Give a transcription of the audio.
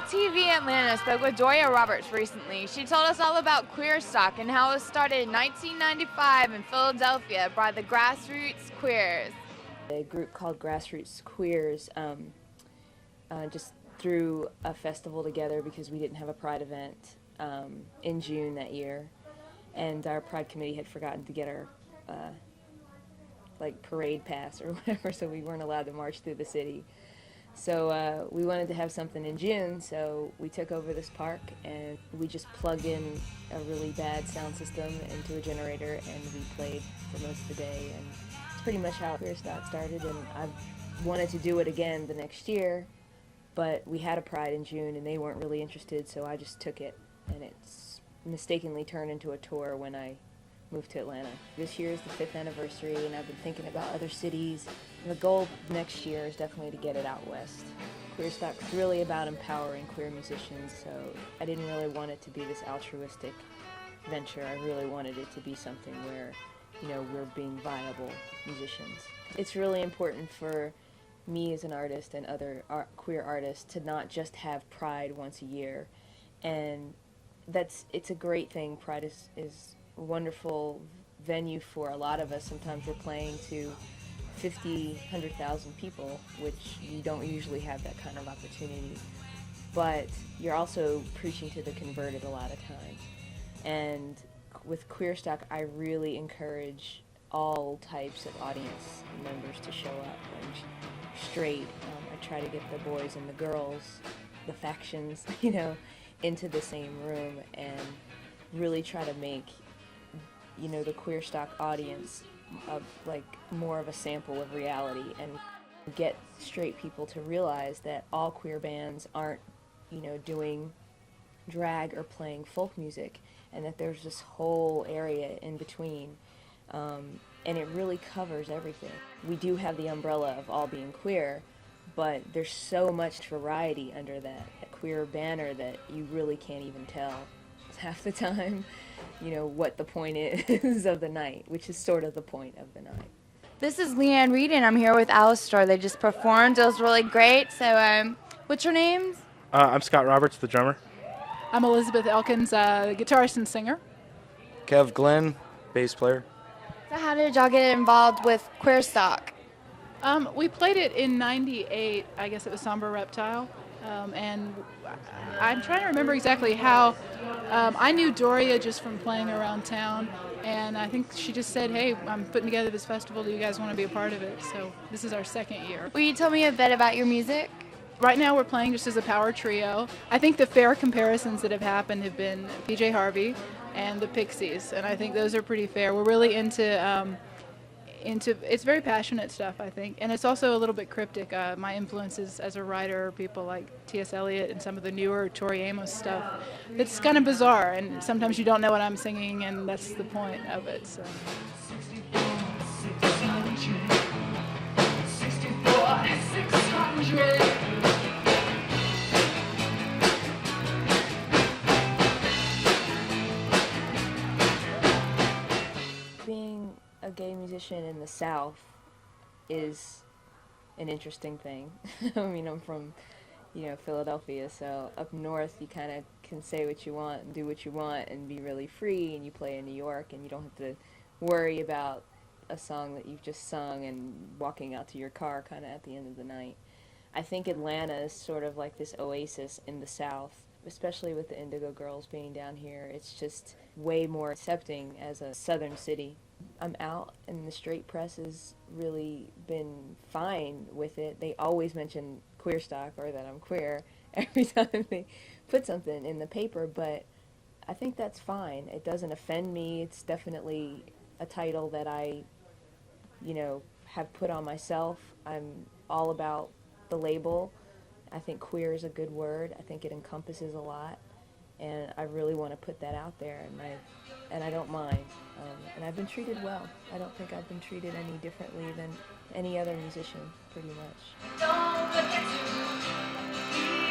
TV Atlanta spoke with Doria Roberts recently. She told us all about Queerstock and how it was started in 1995 in Philadelphia by the Grassroots Queers. A group called Grassroots Queers just threw a festival together because we didn't have a Pride event in June that year, and our Pride committee had forgotten to get our like parade pass or whatever, so we weren't allowed to march through the city. So we wanted to have something in June, so we took over this park and we just plugged in a really bad sound system into a generator and we played for most of the day, and it's pretty much how Queerstock started. And I wanted to do it again the next year, but we had a Pride in June and they weren't really interested, so I just took it, and it's mistakenly turned into a tour when I moved to Atlanta. This year is the 5th anniversary, and I've been thinking about other cities. And the goal next year is definitely to get it out west. Queerstock's really about empowering queer musicians, so I didn't really want it to be this altruistic venture. I really wanted it to be something where, you know, we're being viable musicians. It's really important for me as an artist and other queer artists to not just have Pride once a year, and it's a great thing. Pride is a wonderful venue for a lot of us. Sometimes we're playing to 50, 100,000 people, which you don't usually have that kind of opportunity. But you're also preaching to the converted a lot of times. And with Queerstock, I really encourage all types of audience members to show up. I'm straight. I try to get the boys and the girls, the factions, you know, into the same room and really try to make, you know, the Queerstock audience like more of a sample of reality, and get straight people to realize that all queer bands aren't, you know, doing drag or playing folk music, and that there's this whole area in between, and it really covers everything. We do have the umbrella of all being queer, but there's so much variety under that queer banner that you really can't even tell half the time, you know, what the point is of the night, which is sort of the point of the night. This is Leanne Reed, and I'm here with Alistair. They just performed. It was really great. So, what's your names? I'm Scott Roberts, the drummer. I'm Elizabeth Elkins, guitarist and singer. Kev Glenn, bass player. So how did y'all get involved with Queerstock? We played it in '98, I guess it was Somber Reptile, and I'm trying to remember exactly how. I knew Doria just from playing around town, and I think she just said, hey, I'm putting together this festival, do you guys want to be a part of it? So this is our second year. Will you tell me a bit about your music? Right now we're playing just as a power trio. I think the fair comparisons that have happened have been PJ Harvey and the Pixies, and I think those are pretty fair. We're really into it's very passionate stuff, I think, and it's also a little bit cryptic. My influences as a writer are people like T.S. Eliot and some of the newer Tori Amos stuff. It's kind of bizarre, and sometimes you don't know what I'm singing, and that's the point of it. So. Being a gay musician in the South is an interesting thing. I mean, I'm from, you know, Philadelphia, so up north you kind of can say what you want and do what you want and be really free, and you play in New York and you don't have to worry about a song that you've just sung and walking out to your car kind of at the end of the night. I think Atlanta is sort of like this oasis in the South, especially with the Indigo Girls being down here. It's just way more accepting as a southern city. I'm out, and the straight press has really been fine with it. They always mention Queerstock or that I'm queer every time they put something in the paper, but I think that's fine. It doesn't offend me. It's definitely a title that I, you know, have put on myself. I'm all about the label. I think queer is a good word. I think it encompasses a lot, and I really want to put that out there, and I don't mind. And I've been treated well. I don't think I've been treated any differently than any other musician, pretty much. Don't forget to